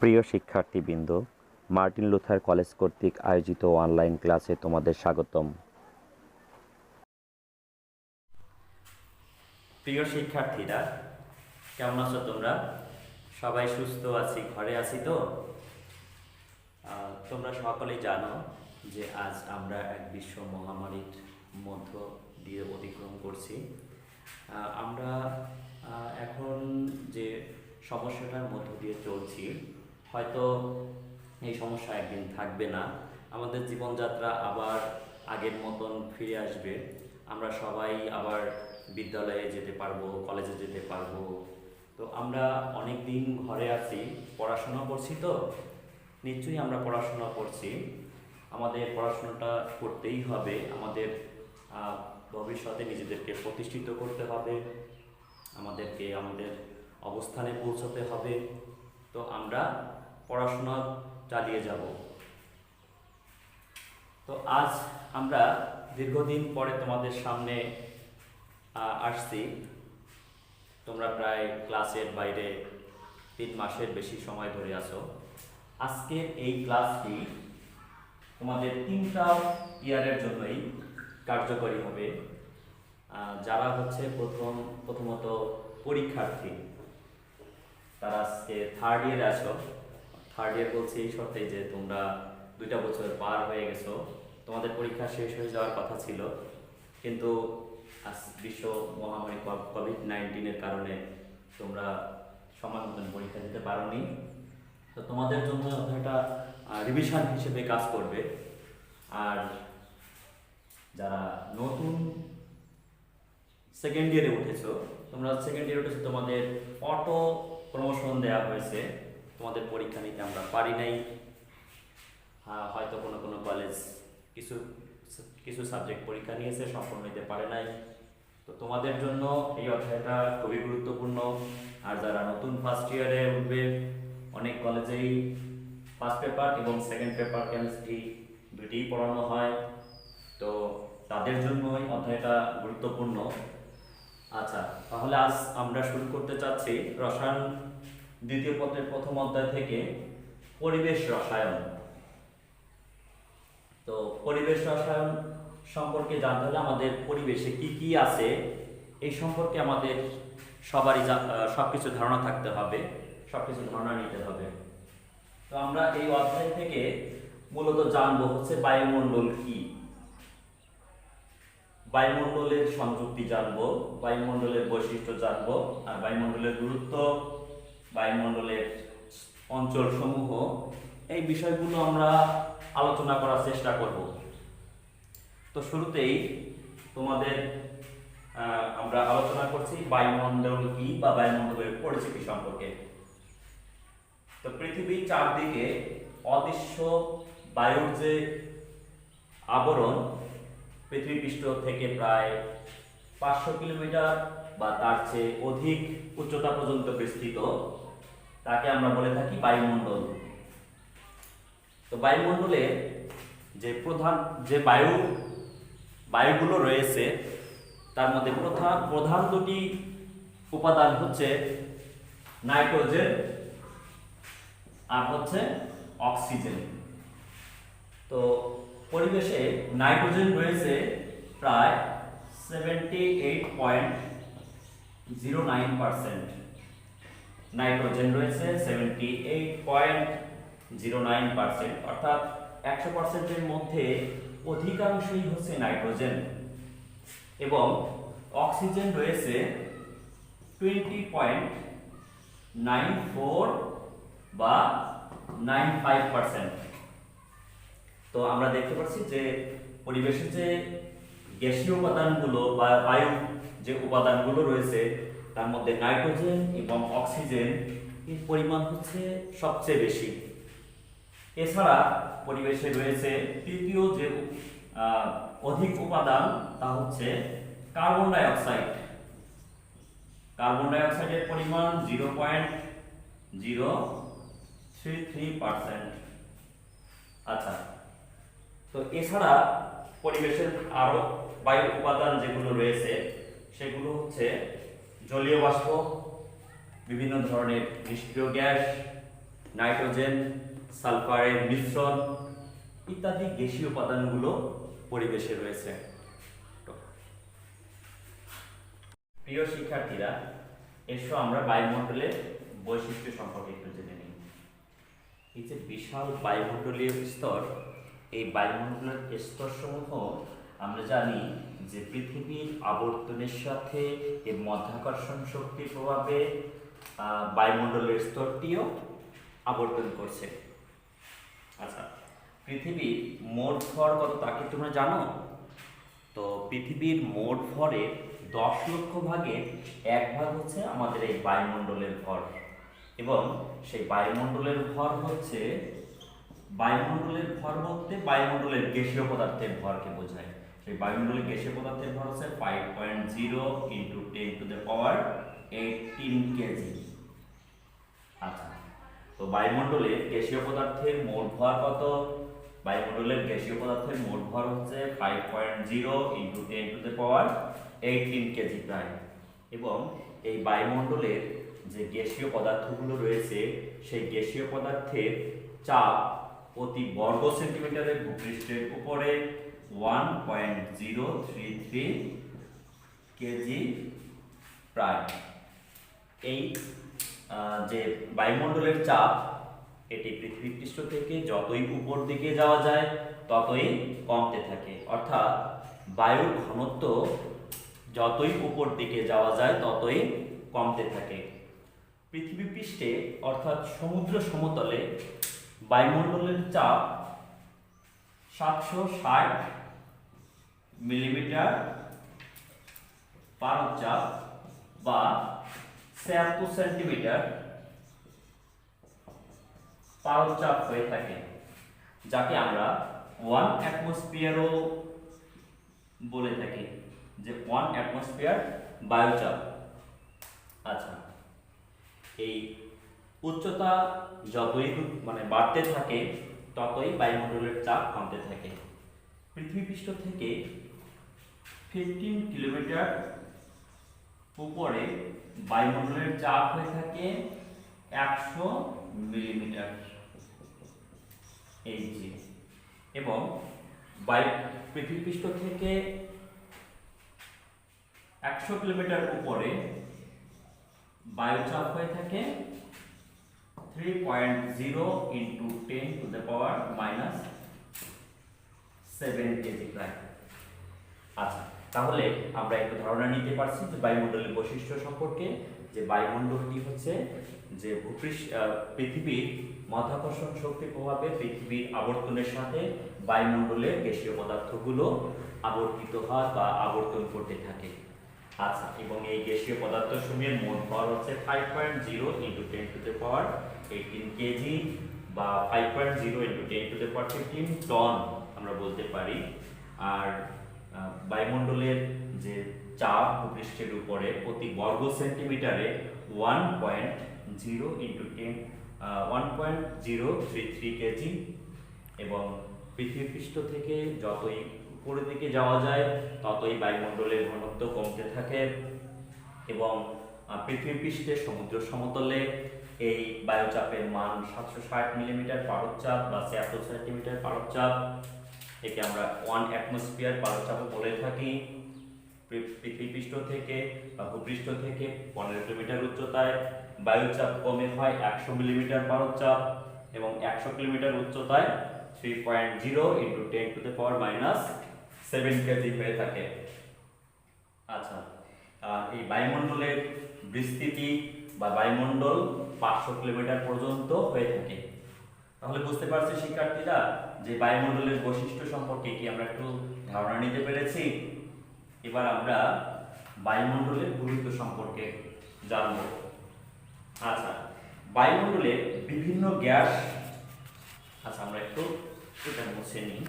প্রিয় শিক্ষার্থীবৃন্দ, Martin Luther college কর্তৃক আয়োজিত অনলাইন ক্লাসে তোমাদের স্বাগতম। প্রিয় শিক্ষার্থীরা, কেমন আছো তোমরা? সবাই সুস্থ আছি, ঘরে আছি তো? তোমরা সকলেই জানো যে আজ আমরা এক বিশ্ব মহামারীর মধ্য দিয়ে অতিক্রম করছি। আমরা এখন যে সমস্যাটার মধ্য দিয়ে চলছি, হয়তো এই সমস্যা একদিন থাকবে না। আমাদের জীবনযাত্রা আবার আগের মতন ফিরে আসবে। আমরা সবাই আবার বিদ্যালয়ে যেতে পারবো, কলেজে যেতে পারবো। তো আমরা অনেক দিন ঘরে আছি, পড়াশোনা করছি তো, নিশ্চয়ই আমরা পড়াশোনা করছি। আমাদের পড়াশোনাটা করতেই হবে, আমাদের ভবিষ্যতে নিজেদেরকে প্রতিষ্ঠিত করতে হবে, আমাদেরকে আমাদের অবস্থানে পৌঁছতে হবে। তো আমরা পড়াশোনা চালিয়ে যাব। তো আজ আমরা দীর্ঘদিন পরে তোমাদের সামনে আসছি। তোমরা প্রায় ক্লাসের বাইরে 3 মাসের বেশি সময় ধরে আছো। আজকের এই ক্লাসটি তোমাদের 3টা ইয়ারের জন্যই কার্যকরী হবে। যারা হচ্ছে প্রথমত পরীক্ষার্থী, তারা আজকে 3rd ইয়ারে আছো। 3rd ইয়ার বলছি এই শর্তে যে তোমরা 2টা বছর পার হয়ে গেছো। তোমাদের পরীক্ষা শেষ হয়ে যাওয়ার কথা ছিল, কিন্তু বিশ্ব মহামারী কোভিড-19 কারণে তোমরা সময় মতন পরীক্ষা দিতে পারোনি। তো তোমাদের জন্য একটা রিভিশন হিসেবে কাজ করবে। আর যারা নতুন সেকেন্ড ইয়ারে উঠেছো, তোমরা সেকেন্ড ইয়ারে উঠেছো, তোমাদের অটো প্রমোশন দেওয়া হয়েছে। তোমাদের পরীক্ষা নিতে আমরা পারি নাই। হয়তো কোনো কলেজ কিছু সাবজেক্ট পরীক্ষা নিয়েছে, সম্পূর্ণ নিতে পারে নাই। তো তোমাদের জন্য এই অধ্যায়টা খুবই গুরুত্বপূর্ণ। আর যারা নতুন ফার্স্ট ইয়ারে উঠবে, অনেক কলেজেই ফার্স্ট পেপার এবং সেকেন্ড পেপার কেমিস্ট্রি দুটিই পড়ানো হয়। তো তাদের জন্য এই অধ্যায়টা গুরুত্বপূর্ণ। আচ্ছা, তাহলে আজ আমরা শুরু করতে চাচ্ছি রসায়ন দ্বিতীয় পত্রের প্রথম অধ্যায় থেকে পরিবেশ রসায়ন। তো পরিবেশ রসায়ন সম্পর্কে জানতে হলে আমাদের পরিবেশে কি কি আছে এই সম্পর্কে আমাদের সবারই সবকিছু ধারণা থাকতে হবে, সবকিছু ধারণা নিতে হবে। তো আমরা এই অধ্যায় থেকে মূলত জানবো হচ্ছে বায়ুমণ্ডল কি, বায়ুমণ্ডলের সংযুক্তি জানবো, বায়ুমণ্ডলের বৈশিষ্ট্য জানবো, আর বায়ুমণ্ডলের গুরুত্ব, বায়ুমণ্ডলের অঞ্চল সমূহ, এই বিষয়গুলো আমরা আলোচনা করার চেষ্টা করব। তো শুরুতেই তোমাদের আমরা আলোচনা করছি বায়ুমণ্ডল কি বা বায়ুমণ্ডলের পরিচিতি সম্পর্কে। তো পৃথিবীর চারদিকে অদৃশ্য বায়ুর যে আবরণ পৃথিবী পৃষ্ঠ থেকে প্রায় 500 কিলোমিটার বা তার চেয়ে অধিক উচ্চতা পর্যন্ত বিস্তৃত, তাকে আমরা বলে থাকি বায়ুমণ্ডল। তো বায়ুমণ্ডলে যে বায়ুগুলো রয়েছে, তার মধ্যে প্রধান দুটি উপাদান হচ্ছে নাইট্রোজেন আর হচ্ছে অক্সিজেন। তো পরিবেশে নাইট্রোজেন রয়েছে প্রায় 78.09%। নাইট্রোজেন রয়েছে 78.09%, অর্থাৎ 100%-এর মধ্যে অধিকাংশই হচ্ছে নাইট্রোজেন। এবং অক্সিজেন রয়েছে 20.94 বা 95%। তো আমরা দেখতে পাচ্ছি যে পরিবেশের যে গ্যাসীয় উপাদানগুলো বা বায়ু যে উপাদানগুলো রয়েছে, তার মধ্যে নাইট্রোজেন এবং অক্সিজেন এর পরিমাণ হচ্ছে সবচেয়ে বেশি। এছাড়া পরিবেশে রয়েছে তৃতীয় যে অধিক উপাদান, তা হচ্ছে carbon die oxide. Carbon die অক্সাইডের পরিমাণ 0.033%। আচ্ছা, তো এছাড়া পরিবেশের আরো বায়ু উপাদান যেগুলো রয়েছে সেগুলো হচ্ছে জলীয় বাষ্প, বিভিন্ন ধরনের নিষ্ক্রিয় গ্যাস, নাইট্রোজেন, সালফারের মিশ্রণ ইত্যাদি গ্যাসীয় উপাদানগুলো পরিবেশে রয়েছে। প্রিয় শিক্ষার্থীরা, এসো আমরা বায়ুমণ্ডলের বৈশিষ্ট্য সম্পর্কে একটু জেনে নিই। এই যে বিশাল বায়ুমণ্ডলীয় স্তর, এই বায়ুমণ্ডলের স্তরসমূহ আমরা জানি যে পৃথিবীর আবর্তনের সাথে এর মধ্যাকর্ষণ শক্তির প্রভাবে বায়ুমণ্ডলের স্তরটিও আবর্তন করছে। আচ্ছা, পৃথিবীর মোট ভর কত তা কি তোমরা জানো? তো পৃথিবীর মোট ভরের 10 লক্ষ ভাগের 1 ভাগ হচ্ছে আমাদের এই বায়ুমণ্ডলের ভর, এবং সেই বায়ুমণ্ডলের ভর হচ্ছে, বায়ুমণ্ডলের ভর বলতে বায়ুমণ্ডলের গ্যাসীয় পদার্থের ভরকে বোঝায়। সেই বায়ুমণ্ডলের গ্যাসীয় পদার্থের ভর হচ্ছে 5.0 × 10⁻18 কেজি। আচ্ছা, তো বায়ুমণ্ডলের গ্যাসীয় পদার্থের মোট ভর কত? বায়ুমণ্ডলের গ্যাসীয় পদার্থের মোট ভর হচ্ছে 5.0 × 10⁻18 কেজি প্রায়। এবং এই বায়ুমণ্ডলের যে গ্যাসীয় পদার্থগুলো রয়েছে, সেই গ্যাসীয় পদার্থের চাপ প্রতি বর্গ সেন্টিমিটারের ভূপৃষ্ঠের উপরে 1.033 কেজি প্রায়। এই যে বায়ুমণ্ডলের চাপ, এটি পৃথিবী পৃষ্ঠ থেকে যতই উপর দিকে যাওয়া যায় ততই কমতে থাকে, অর্থাৎ বায়ুর ঘনত্ব যতই উপর দিকে যাওয়া যায় ততই কমতে থাকে। পৃথিবী পৃষ্ঠে অর্থাৎ সমুদ্র সমতলে বায়ুমণ্ডলের চাপ 760 মিলিমিটার পারদ বা 76 সেন্টিমিটার পারদ হয়ে থাকে, যাকে আমরা 1 অ্যাটমসফিয়ারও বলে থাকি, যে 1 অ্যাটমসফিয়ার বায়ুচাপ। আচ্ছা, এই উচ্চতা যতই বাড়তে থাকে ততই বায়ুমণ্ডলের চাপ কমতে থাকে। পৃথিবী পৃষ্ঠ থেকে 15 কিলোমিটার উপরে বায়ুমণ্ডলের চাপ হয়ে থাকে 100 মিলিমিটার এইচজি, এবং পৃথিবী পৃষ্ঠ থেকে 100 কিলোমিটার উপরে বায়ুচাপ হয়ে থাকে 3.0 × 10⁻⁷ কেজি প্রায়। আচ্ছা, তাহলে আমরা একটু ধারণা নিতে পারছি যে বায়ুমণ্ডলের বৈশিষ্ট্য সম্পর্কে, যে বায়ুমণ্ডলটি হচ্ছে যে পৃথিবীর মাধ্যাকর্ষণ শক্তির প্রভাবে পৃথিবীর আবর্তনের সাথে বায়ুমণ্ডলের গ্যাসীয় পদার্থগুলো আবর্তিত হয় বা আবর্তন করতে থাকে। আচ্ছা, এবং এই গ্যাসীয় পদার্থসমূহের মোট ভর হচ্ছে 5.0 × 10⁻18 কেজি বা 5.0 × 10⁻15 টন আমরা বলতে পারি। আর বায়ুমণ্ডলের যে চাপ ভূপৃষ্ঠের উপরে প্রতি বর্গ সেন্টিমিটারে 1.033 কেজি, এবং পৃথিবী পৃষ্ঠ থেকে যতই উপরের দিকে যাওয়া যায় ততই বায়ুমণ্ডলের ঘনত্ব কমতে থাকে, এবং পৃথিবী পৃষ্ঠে সমুদ্র সমতলে এই বায়ুচাপের মান 760 মিলিমিটার পারদচাপ বা 76 সেন্টিমিটার পারদচাপ। একে আমরা 1 অ্যাটমসফিয়ার পারদচাপ বলে থাকি। পৃথিবী পৃষ্ঠ থেকে বা ভূপৃষ্ঠ থেকে 15 কিলোমিটার উচ্চতায় বায়ুচাপ কমে হয় 100 মিলিমিটার পারদচাপ, এবং 100 কিলোমিটার উচ্চতায় 3.0 × 10⁻⁷ কেজি হয়ে থাকে। আচ্ছা, এই বায়ুমণ্ডলের বিস্তৃতি বা বায়ুমণ্ডল 500 কিলোমিটার পর্যন্ত হয়ে থাকে। তাহলে বুঝতে পারছি শিক্ষার্থীরা যে বায়ুমণ্ডলের বৈশিষ্ট্য সম্পর্কে কি আমরা একটু ধারণা নিতে পেরেছি। এবার আমরা বায়ুমণ্ডলের গুরুত্ব সম্পর্কে জানব। আচ্ছা, বায়ুমণ্ডলের বিভিন্ন গ্যাস, আচ্ছা আমরা একটু এটা মুছে নিই।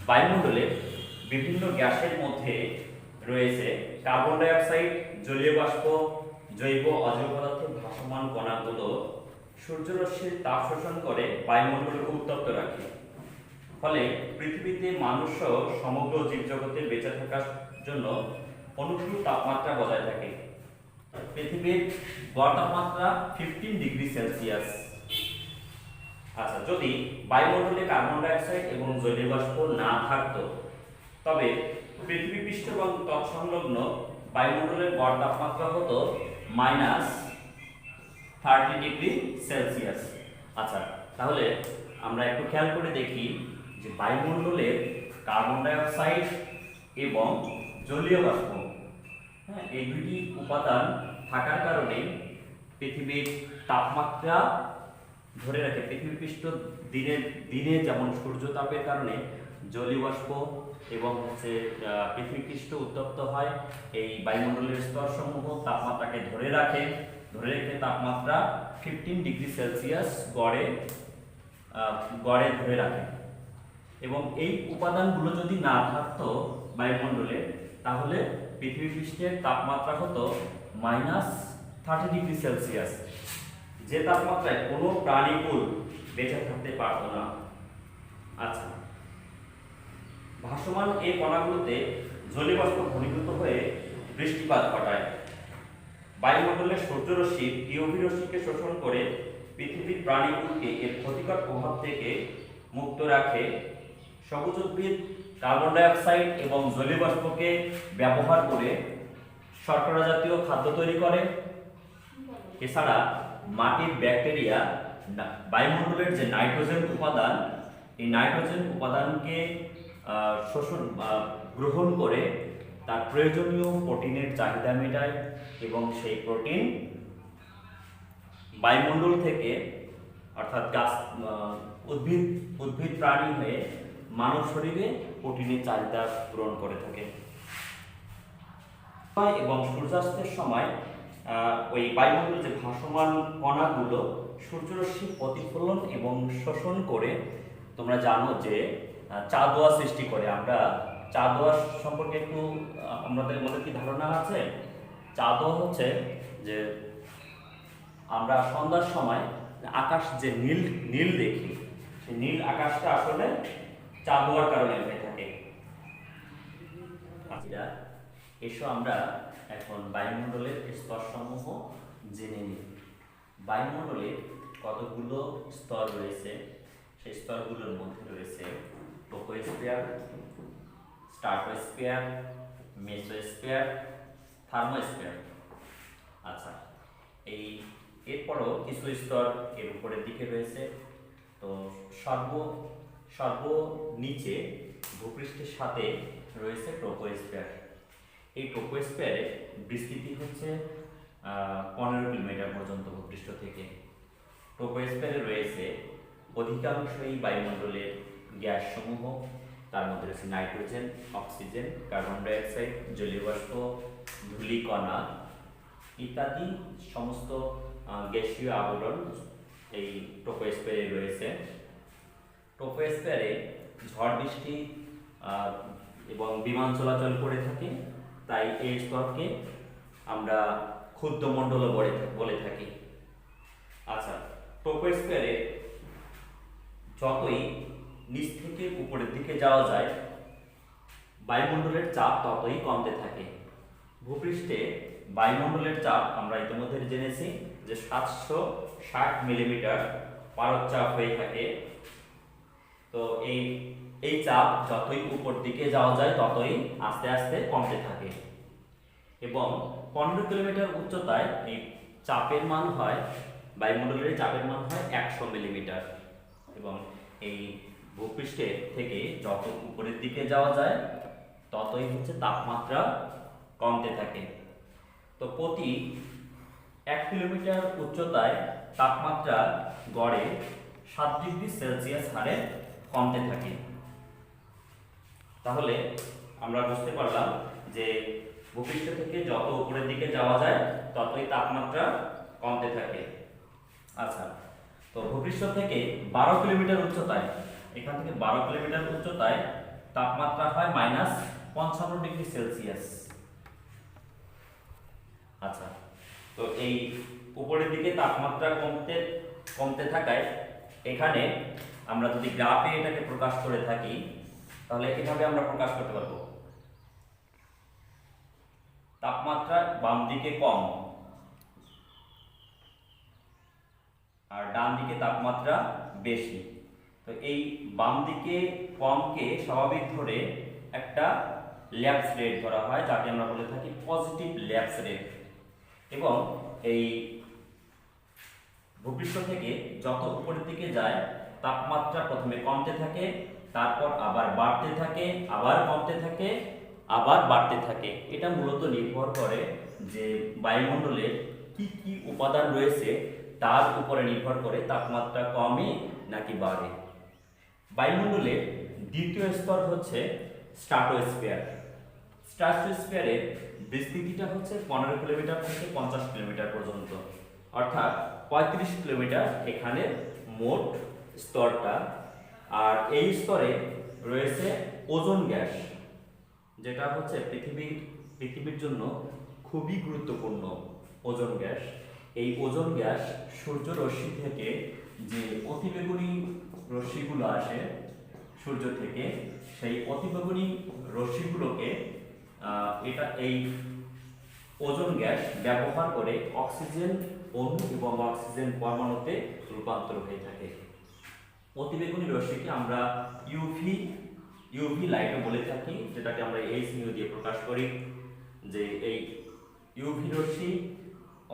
বায়ুমণ্ডলের বিভিন্ন গ্যাসের মধ্যে রয়েছে কার্বন ডাই অক্সাইড, জলীয় বাষ্প, জৈব অজৈব পদার্থের ভাসমান কণাগুলো সূর্যরশ্মির তাপ শোষণ করে বায়ুমণ্ডলকে উত্তপ্ত রাখে। ফলে পৃথিবীতে মানুষ সহ সমগ্র জীবজগতে বেঁচে থাকার জন্য অনুকূল তাপমাত্রা বজায় থাকে। পৃথিবীর গড় তাপমাত্রা 15 ডিগ্রি সেলসিয়াস। আচ্ছা, যদি বায়ুমণ্ডলে কার্বন ডাই অক্সাইড এবং জলীয় বাষ্প না থাকতো তবে পৃথিবী পৃষ্ঠ এবং তৎসংলগ্ন বায়ুমণ্ডলের গড় তাপমাত্রা হতো -30 ডিগ্রি সেলসিয়াস। আচ্ছা, তাহলে আমরা একটু খেয়াল করে দেখি যে বায়ুমণ্ডলের কার্বন ডাই অক্সাইড এবং জলীয় বাষ্প, হ্যাঁ, এই দুটি উপাদান থাকার কারণে পৃথিবীর তাপমাত্রা ধরে রাখে। পৃথিবী পৃষ্ঠ দিনে দিনে যেমন সূর্য তাপের কারণে জলীয় বাষ্প এবং পৃথিবী পৃষ্ঠ উত্তপ্ত হয়, এই বায়ুমণ্ডলের স্তরসমূহ তাপমাত্রাকে ধরে রেখে তাপমাত্রা 15 ডিগ্রি সেলসিয়াস গড়ে ধরে রাখে। এবং এই উপাদানগুলো যদি না থাকতো বায়ুমণ্ডলে তাহলে পৃথিবী পৃষ্ঠের তাপমাত্রা হতো -30 ডিগ্রি সেলসিয়াস, যে তাপমাত্রায় কোনো প্রাণীকুল বেঁচে থাকতে পারতো না। আচ্ছা, ভাসমান এই কণাগুলোতে জলীয় বাষ্প ঘনীভূত হয়ে বৃষ্টিপাত ঘটায়। বায়ুমণ্ডলের সূর্যরশ্মি ইউভি রশ্মিকে শোষণ করে পৃথিবীর প্রাণীকুলকে এর ক্ষতিকর প্রভাব থেকে মুক্ত রাখে। সবুজ উদ্ভিদ কার্বন ডাই অক্সাইড এবং জলীয় বাষ্পকে ব্যবহার করে শর্করা জাতীয় খাদ্য তৈরি করে। এছাড়া মাটির ব্যাকটেরিয়া বায়ুমণ্ডলের যে নাইট্রোজেন উপাদান, এই নাইট্রোজেন উপাদানকে গ্রহণ করে তার প্রয়োজনীয় প্রোটিনের চাহিদা মেটায় এবং সেই প্রোটিন বায়ুমণ্ডল থেকে অর্থাৎ গাছ উদ্ভিদ প্রাণী হয়ে মানব শরীরে প্রোটিনের চাহিদা পূরণ করে থাকে। এবং সূর্যাস্তের সময় ওই বায়ুমণ্ডলের যে ভাসমান কণাগুলো সূর্যরশ্মি প্রতিফলন এবং শোষণ করে তোমরা জানো যে চাঁদোয়া সৃষ্টি করে। আমরা চাঁদোয়া সম্পর্কে একটু আমাদের মধ্যে কি ধারণা আছে? চাঁদোয়া হচ্ছে যে আমরা সন্ধ্যার সময় আকাশ যে নীল দেখি, সেই নীল আকাশটা আসলে চাঁদোয়ার কারণে হয়ে থাকে। এসো আমরা এখন বায়ুমণ্ডলের স্তরসমূহ জেনে নিই। বায়ুমণ্ডলে কতগুলো স্তর রয়েছে, সেই স্তরগুলোর মধ্যে রয়েছে ট্রোপোস্ফিয়ার, স্ট্রাটোস্ফিয়ার, মেসোস্ফিয়ার, থার্মোস্ফিয়ার। আচ্ছা, এরপরও কিছু স্তর এর উপরের দিকে রয়েছে। তো সর্বনিচে ভূপৃষ্ঠের সাথে রয়েছে ট্রোপোস্ফিয়ার। এই ট্রোপোস্ফিয়ারে বিস্তৃতি হচ্ছে 15 কিলোমিটার পর্যন্ত ভূপৃষ্ঠ থেকে। ট্রোপোস্ফিয়ারে রয়েছে অধিকাংশই বায়ুমণ্ডলের গ্যাস সমূহ, তার মধ্যে রয়েছে nitrogen, oxygen, carbon die oxide, জলীয় বাষ্প, ধূলিকণা ইত্যাদি সমস্ত গ্যাসীয় আবরণ এই ট্রোপোস্ফিয়ারে রয়েছে। ট্রোপোস্ফিয়ারে ঝড় বৃষ্টি এবং বিমান চলাচল করে থাকে, তাই এই স্তরকে আমরা ক্ষুদ্রমণ্ডল বলে থাকি। আচ্ছা, ট্রোপোস্ফিয়ারে যতই নিচ থেকে উপরের দিকে যাওয়া যায় বায়ুমণ্ডলের চাপ ততই কমতে থাকে। ভূপৃষ্ঠে বায়ুমণ্ডলের চাপ আমরা ইতিমধ্যে জেনেছি যে 760 মিলিমিটার পারদ হয়ে থাকে। তো এই চাপ যতই উপর দিকে যাওয়া যায় ততই আস্তে আস্তে কমতে থাকে এবং 15 কিলোমিটার উচ্চতায় এই চাপের মান হয়, বায়ুমণ্ডলের চাপের মান হয় 100 মিলিমিটার। এবং এই ভূপৃষ্ঠে থেকে যত উপরের দিকে যাওয়া যায় ততই হচ্ছে তাপমাত্রা কমতে থাকে। তো প্রতি 1 কিলোমিটার উচ্চতায় তাপমাত্রা গড়ে 7 ডিগ্রি সেলসিয়াস হারে কমতে থাকে। তাহলে আমরা বুঝতে পারলাম যে ভূপৃষ্ঠ থেকে যত উপরের দিকে যাওয়া যায় ততই তাপমাত্রা কমতে থাকে। আচ্ছা, তো ভূপৃষ্ঠ থেকে 12 কিলোমিটার উচ্চতায়, এখান থেকে 12 কিলোমিটার উচ্চতায় তাপমাত্রা হয় -55 ডিগ্রি সেলসিয়াস। আচ্ছা, তো এই উপরের দিকে তাপমাত্রা কমতে থাকায় এখানে আমরা যদি গ্রাফে এটাকে প্রকাশ করে থাকি তাহলে এভাবে আমরা প্রকাশ করতে পারবো। তাপমাত্রা বাম দিকে কম ডান দিকে তাপমাত্রা বেশি। তো এই বাম দিকে কমকে স্বাভাবিক ধরে একটা ল্যাপস রেট ধরা হয়, যাকে আমরা বলে থাকি পজিটিভ ল্যাপস রেট। এবং এই ভূপৃষ্ঠ থেকে যত উপরের দিকে যায় তাপমাত্রা প্রথমে কমতে থাকে, তারপর আবার বাড়তে থাকে, আবার কমতে থাকে, আবার বাড়তে থাকে। এটা মূলত নির্ভর করে যে বায়ুমণ্ডলে কি কি উপাদান রয়েছে তার উপরে নির্ভর করে তাপমাত্রা কমে নাকি বাড়ে। বায়ুমণ্ডলের দ্বিতীয় স্তর হচ্ছে স্ট্রাটোস্ফিয়ার। স্ট্রাটোস্ফিয়ারের বিস্তৃতিটা হচ্ছে 15 কিলোমিটার থেকে 50 কিলোমিটার পর্যন্ত, অর্থাৎ 35 কিলোমিটার এখানে মোট স্তরটা। আর এই স্তরে রয়েছে ওজোন গ্যাস, যেটা হচ্ছে পৃথিবীর জন্য খুবই গুরুত্বপূর্ণ ওজোন গ্যাস। এই ওজোন গ্যাস সূর্য রশ্মি থেকে যে অতিবেগুনি রশ্মিগুলো আসে সূর্য থেকে, সেই অতিবেগুনি রশ্মিগুলোকে এই ওজোন গ্যাস ব্যবহার করে অক্সিজেন অণু এবং অক্সিজেন পরমাণুতে রূপান্তর হয়ে থাকে। অতিবেগুনি রশ্মিকে আমরা ইউভি লাইটও বলে থাকি, যেটাকে আমরা এইচনিউ দিয়ে প্রকাশ করি। যে এই ইউভি রশ্মি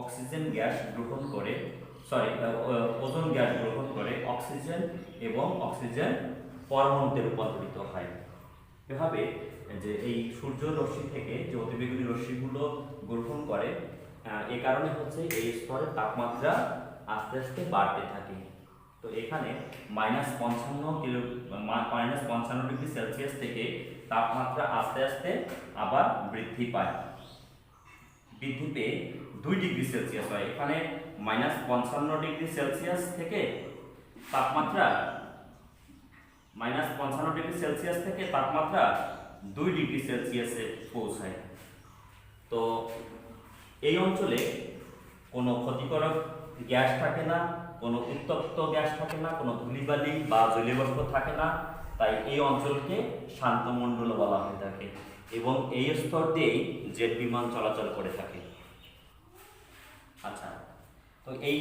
অক্সিজেন গ্যাস গ্রহণ করে ওজোন গ্যাস গ্রহণ করে অক্সিজেন এবং অক্সিজেন পরমাণুতে রূপান্তরিত হয়। এভাবে যে এই সূর্য রশ্মি থেকে যে অতিবেগুনি রশ্মিগুলো গ্রহণ করে, এই কারণে হচ্ছে এই স্তরের তাপমাত্রা আস্তে আস্তে বাড়তে থাকে। তো এখানে -55 ডিগ্রি সেলসিয়াস থেকে তাপমাত্রা আস্তে আস্তে আবার বৃদ্ধি পেয়ে 2 ডিগ্রি সেলসিয়াস হয়। এখানে -55 ডিগ্রি সেলসিয়াস থেকে তাপমাত্রা -2 ডিগ্রি সেলসিয়াসে পৌঁছায়। তো এই অঞ্চলে কোনো ক্ষতিকারক গ্যাস থাকে না, কোনো উত্তপ্ত গ্যাস থাকে না, কোনো ধূলিবালি বা জলীয়বাষ্প থাকে না। তাই এই অঞ্চলকে শান্তমণ্ডল বলা হয়ে থাকে এবং এই স্তর দিয়েই জেট বিমান চলাচল করে থাকে। আচ্ছা, তো এই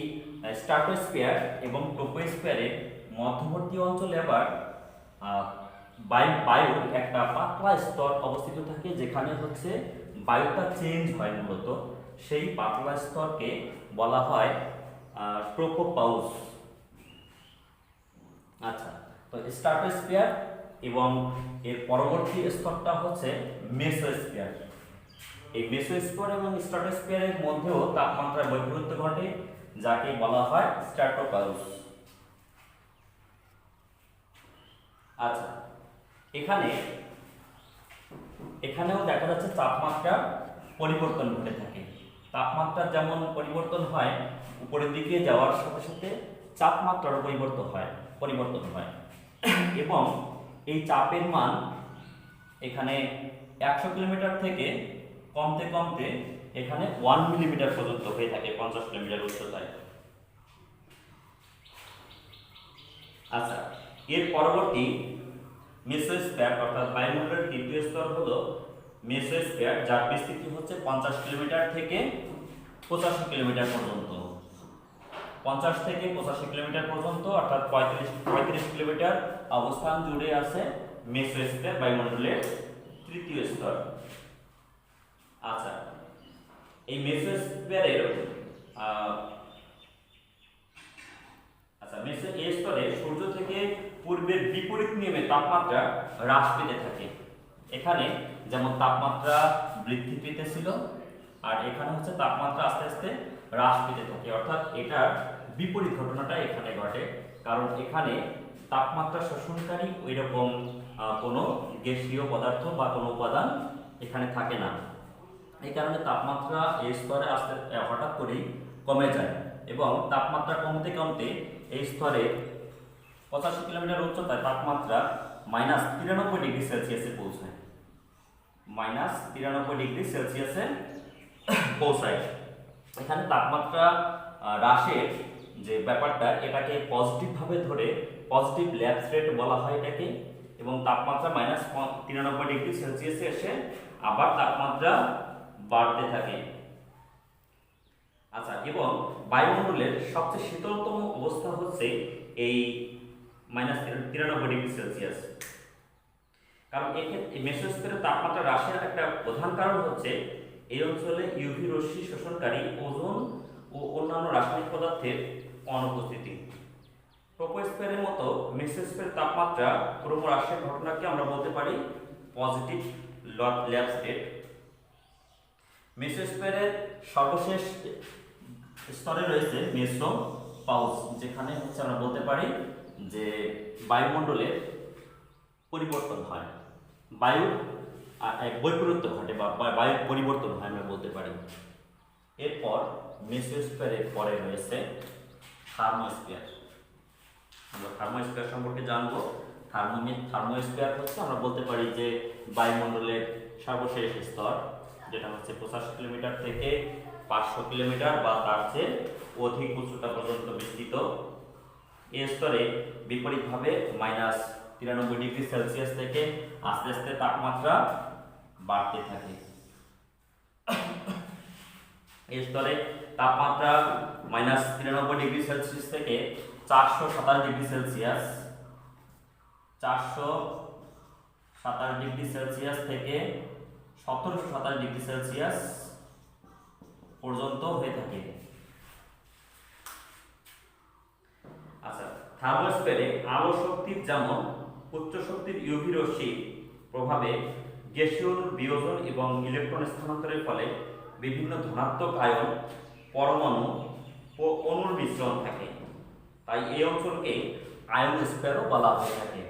স্ট্রাটোস্ফিয়ার এবং ট্রপোস্ফিয়ারের মধ্যবর্তী অঞ্চলে আবার বায়ুর একটা পাতলা স্তর অবস্থিত থাকে, যেখানে হচ্ছে বায়ুটা চেঞ্জ হয়। মূলত সেই পাতলা স্তরকে বলা হয় ট্রোপোপাউস। আচ্ছা, তো স্ট্রাটোস্ফিয়ার এবং এর পরবর্তী স্তরটা হচ্ছে মেসোস্ফিয়ার। এই মেসোস্ফিয়ার এবং স্ট্রাটোস্ফিয়ারের মধ্যেও তাপমাত্রার বৈপরীত্য ঘটে, যাকে বলা হয় স্ট্রাটোপাউস। আচ্ছা, এখানেও দেখা যাচ্ছে তাপমাত্রা পরিবর্তন ঘটে থাকে। তাপমাত্রা যেমন পরিবর্তন হয়, উপরের দিকে যাওয়ার সাথে সাথে তাপমাত্রারও পরিবর্তন হয় এবং এই চাপের মান এখানে 100 কিলোমিটার থেকে কমতে কমতে এখানে 1 মিলিমিটার পর্যন্ত হয়ে থাকে 50 কিলোমিটার উচ্চতায়। আচ্ছা, এর পরবর্তী মেসোস্ফিয়ার অর্থাৎ বায়ুমণ্ডলের তৃতীয় স্তর হলো মেসোস্ফিয়ার, যার বিস্তৃতি হচ্ছে 50 কিলোমিটার থেকে 85 কিলোমিটার পর্যন্ত। 50 থেকে 85 কিলোমিটার পর্যন্ত অর্থাৎ 35 কিলোমিটার অবস্থান জুড়ে আছে মেসোস্ফিয়ার, বায়ুমণ্ডলের তৃতীয় স্তর। আচ্ছা, এই মেসোস্ফিয়ারের এই স্তরে সূর্য থেকে পূর্বের বিপরীত নিয়মে তাপমাত্রা হ্রাস পেতে থাকে। এখানে যেমন তাপমাত্রা বৃদ্ধি পেতেছিল, আর এখানে হচ্ছে তাপমাত্রা আস্তে আস্তে হ্রাস পেতে থাকে, অর্থাৎ এটার বিপরীত ঘটনাটা এখানে ঘটে। কারণ এখানে তাপমাত্রা শোষণকারী ওইরকম কোনো গ্যাসীয় পদার্থ বা কোনো উপাদান এখানে থাকে না। এই কারণে তাপমাত্রা এই স্তরে হঠাৎ করেই কমে যায় এবং তাপমাত্রা কমতে কমতে এই স্তরে 85 কিলোমিটার উচ্চতায় তাপমাত্রা -93 ডিগ্রি সেলসিয়াসে পৌঁছায়। -93 ডিগ্রি সেলসিয়াসে পৌঁছায়। এখানে তাপমাত্রা হ্রাসের যে ব্যাপারটা, এটাকে পজিটিভভাবে ধরে পজিটিভ ল্যাপস রেট বলা হয় এটাকে, এবং তাপমাত্রা -93 ডিগ্রি সেলসিয়াসে এসে আবার তাপমাত্রা বাড়তে থাকে। আচ্ছা, এবং বায়ুমণ্ডলের সবচেয়ে শীতলতম অবস্থা হচ্ছে এই -93°C। কারণ এক্ষেত্রে মেসোস্ফিয়ারের তাপমাত্রা হ্রাসের একটা প্রধান কারণ হচ্ছে এই অঞ্চলে ইউভি রশ্মি শোষণকারী ওজোন ও অন্যান্য রাসায়নিক পদার্থের অনুপস্থিতি। ট্রপোস্ফিয়ারের মতো মেসোস্ফিয়ারের তাপমাত্রা ক্রমহ্রাসের ঘটনাকে আমরা বলতে পারি পজিটিভ ল্যাব স্টেট। মেসোস্ফিয়ারের সর্বশেষ স্তরে রয়েছে মেসো পাউস, যেখানে হচ্ছে আমরা বলতে পারি যে বায়ুমণ্ডলের পরিবর্তন হয়, বায়ুর বৈপরীত্য ঘটে বা বায়ুর পরিবর্তন হয় আমরা বলতে পারি। এরপর মেসোস্ফিয়ারের পরে রয়েছে থার্মোস্ফিয়ার। আমরা থার্মোস্ফিয়ার সম্পর্কে জানবো। থার্মোস্ফিয়ার হচ্ছে আমরা বলতে পারি যে বায়ুমণ্ডলের সর্বশেষ স্তর, যেটা হচ্ছে 85 কিলোমিটার থেকে 500 কিলোমিটার বা তার চেয়ে অধিক উচ্চতা পর্যন্ত বিস্তৃত। এই স্তরে বিপরীতভাবে -93°C থেকে আস্তে আস্তে তাপমাত্রা বাড়তে থাকে। এই স্তরে তাপমাত্রা -93°C থেকে 427°C, 427°C থেকে 1727°C পর্যন্ত হয়ে থাকে। আচ্ছা, থার্মোস্ফিয়ারে আলো শক্তির যেমন উচ্চ শক্তির ইউভি রশ্মির প্রভাবে গ্যাসীয় বিয়োজন এবং ইলেকট্রন স্থানান্তরের ফলে বিভিন্ন ধনাত্মক আয়ন, পরমাণু ও অণুর মিশ্রণ থাকে। তাই এই অঞ্চলকে আয়নোস্ফিয়ারও বলা হয়ে থাকে।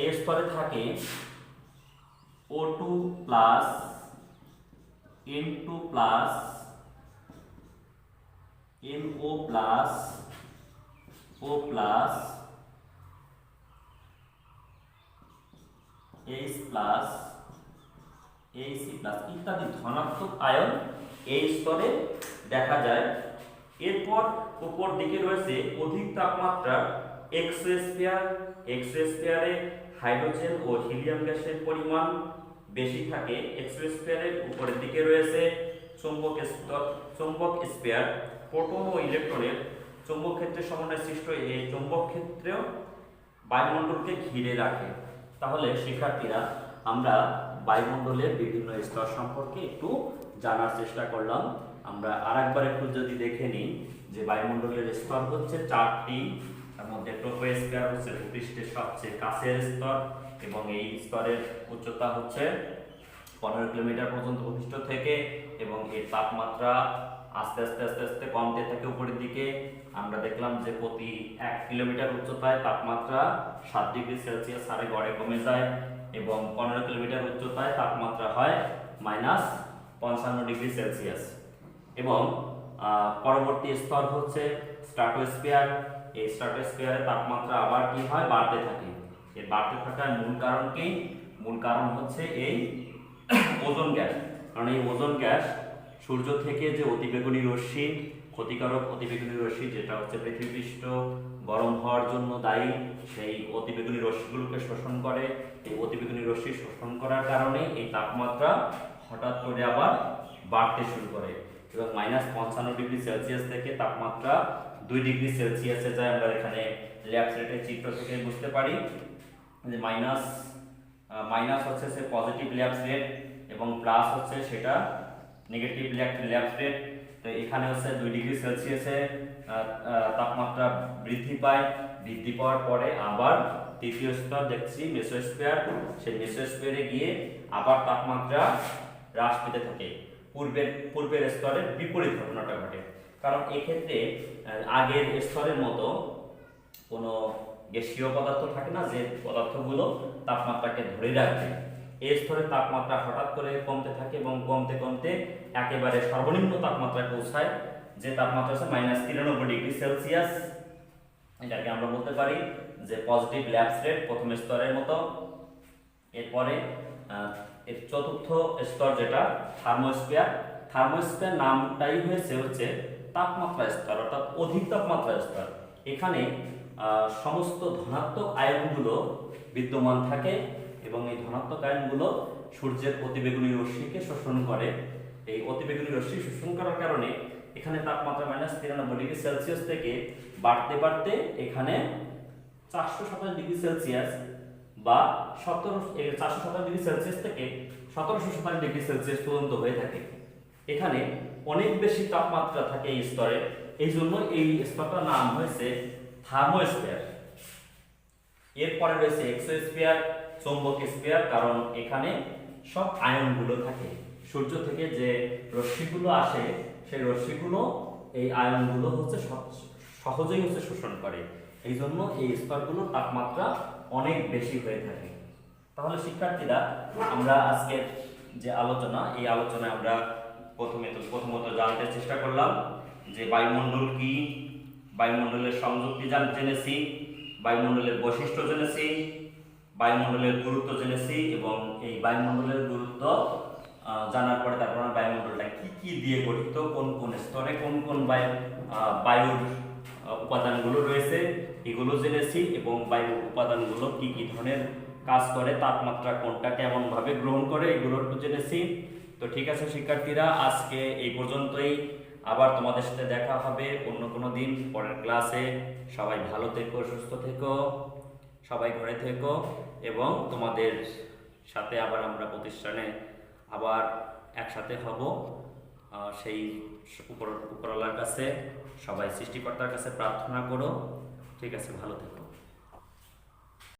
এই স্তরে থাকে O2+, N2+, NO+, O+, H+, Ac+ ইত্যাদি ধনাত্মক আয়ন এই স্তরে দেখা যায়। এরপর উপর দিকে রয়েছে অধিক তাপমাত্রার এক্সোস্ফিয়ার। এক্সোস্ফিয়ারে হাইড্রোজেন ও হিলিয়াম গ্যাসের পরিমাণ বেশি থাকে। এক্সোস্ফিয়ারের উপরের দিকে রয়েছে চৌম্বক স্ফিয়ার। প্রোটন ও ইলেকট্রনের চৌম্বক ক্ষেত্রের সমন্বয়ে সৃষ্ট এই চৌম্বক ক্ষেত্রেও বায়ুমণ্ডলকে ঘিরে রাখে। তাহলে শিক্ষার্থীরা, আমরা বায়ুমণ্ডলের বিভিন্ন স্তর সম্পর্কে একটু জানার চেষ্টা করলাম। আমরা আরেকবার একটু যদি দেখে নিই যে বায়ুমণ্ডলের স্তর হচ্ছে 4টি। তার মধ্যে ট্রপোস্ফিয়ার হচ্ছে ভূপৃষ্ঠের সবচেয়ে কাছের স্তর এবং এই স্তরের উচ্চতা হচ্ছে 15 কিলোমিটার পর্যন্ত ভূপৃষ্ঠ থেকে, এবং এর তাপমাত্রা আস্তে আস্তে আস্তে আস্তে কমতে থাকে উপরের দিকে। আমরা দেখলাম যে প্রতি 1 কিলোমিটার উচ্চতায় তাপমাত্রা 7°C হারে গড়ে কমে যায়, এবং 15 কিলোমিটার উচ্চতায় তাপমাত্রা হয় -55°C। এবং পরবর্তী স্তর হচ্ছে স্ট্র্যাটোস্ফিয়ার। এই স্ট্র্যাটোস্ফিয়ারে তাপমাত্রা আবার কি হয়, বাড়তে থাকে। এর বাড়তে থাকার মূল কারণ কি? মূল কারণ হচ্ছে এই ওজোন গ্যাস। কারণ এই ওজোন গ্যাস সূর্য থেকে যে অতিবেগুনি রশ্মি, ক্ষতিকারক অতিবেগুনি রশ্মি, যেটা হচ্ছে পৃথিবীপৃষ্ঠ গরম হওয়ার জন্য দায়ী, সেই অতিবেগুনি রশ্মিগুলোকে শোষণ করে। এই অতিবেগুনি রশ্মি শোষণ করার কারণে এই তাপমাত্রা হঠাৎ করে আবার বাড়তে শুরু করে, এবং -55°C থেকে তাপমাত্রা 2°C যায়। আমরা এখানে ল্যাব স্লেটের চিত্র থেকে বুঝতে পারি যে মাইনাস হচ্ছে সে পজিটিভ ল্যাব স্লেট এবং প্লাস হচ্ছে সেটা নেগেটিভ ল্যাব স্লেট। তো এখানে হচ্ছে 2°C তাপমাত্রা বৃদ্ধি পায়। বৃদ্ধি পাওয়ার পরে আবার তৃতীয় স্তর দেখছি মেসোস্ফিয়ার। সেই মেসোস্ফিয়ারে গিয়ে আবার তাপমাত্রা হ্রাস পেতে থাকে। পূর্বের স্তরের বিপরীত ঘটনাটা ঘটে, কারণ এক্ষেত্রে আগের স্তরের মতো কোনো গ্যাসীয় পদার্থ থাকে না যে পদার্থগুলো তাপমাত্রাকে ধরে রাখবে। এই স্তরে তাপমাত্রা হঠাৎ করে কমতে থাকে এবং কমতে কমতে একেবারে সর্বনিম্ন তাপমাত্রায় পৌঁছায়, যে তাপমাত্রা হচ্ছে -93°C। এটাকে আমরা বলতে পারি যে পজিটিভ ল্যাব স্লেট প্রথম স্তরের মতো। এরপরে এর চতুর্থ স্তর যেটা থার্মোস্ফিয়ার। থার্মোস্ফিয়ার নামটাই হয়েছে হচ্ছে তাপমাত্রা স্তর, অর্থাৎ অধিক তাপমাত্রা স্তর। এখানে সমস্ত ধনাত্মক আয়নগুলো বিদ্যমান থাকে এবং এই ধনাত্মক আয়নগুলো সূর্যের অতিবেগুনি রশ্মিকে শোষণ করে। এই অতিবেগুনি রশ্মি শোষণ করার কারণে এখানে তাপমাত্রা -93°C থেকে বাড়তে বাড়তে এখানে 427°C বা 427°C থেকে 1727°C পর্যন্ত হয়ে থাকে। এখানে অনেক বেশি তাপমাত্রা থাকে এই স্তরে, এই জন্য এই স্তরটার নাম হয়েছে থার্মোস্ফিয়ার। এরপরে রয়েছে এক্সোস্ফিয়ার, চৌম্বক স্ফিয়ার, কারণ এখানে সব আয়নগুলো থাকে। সূর্য থেকে যে রশ্মিগুলো আসে সেই রশ্মিগুলো এই আয়নগুলো হচ্ছে সহজেই শোষণ করে, এই জন্য এই স্তরগুলো তাপমাত্রা অনেক বেশি হয়ে থাকে। তাহলে শিক্ষার্থীরা, আমরা আজকের যে আলোচনা, এই আলোচনায় আমরা প্রথমত জানতে চেষ্টা করলাম যে বায়ুমণ্ডল কি, বায়ুমণ্ডলের সংযুক্তি জেনেছি, বায়ুমণ্ডলের বৈশিষ্ট্য জেনেছি, বায়ুমণ্ডলের গুরুত্ব জেনেছি, এবং এই বায়ুমণ্ডলের গুরুত্ব জানার পরে তারপর বায়ুমণ্ডলটা কি কি দিয়ে গঠিত, কোন কোন স্তরে কোন কোন বায়ুর উপাদানগুলো রয়েছে এগুলো জেনেছি, এবং বায়ুর উপাদানগুলো কি কি ধরনের কাজ করে, তাপমাত্রা কোনটা কেমন ভাবে গ্রহণ করে, এগুলো একটু জেনেছি। তো ঠিক আছে শিক্ষার্থীরা, আজকে এই পর্যন্তই। আবার তোমাদের সাথে দেখা হবে অন্য কোনো দিন, পরের ক্লাসে। সবাই ভালো থেকো, সুস্থ থেকো, সবাই ঘরে থেকো, এবং তোমাদের সাথে আবার আমরা প্রতিষ্ঠানে আবার একসাথে হব। সেই উপরওয়ালার কাছে, সবাই সৃষ্টিকর্তার কাছে প্রার্থনা করো। ঠিক আছে, ভালো থেকো।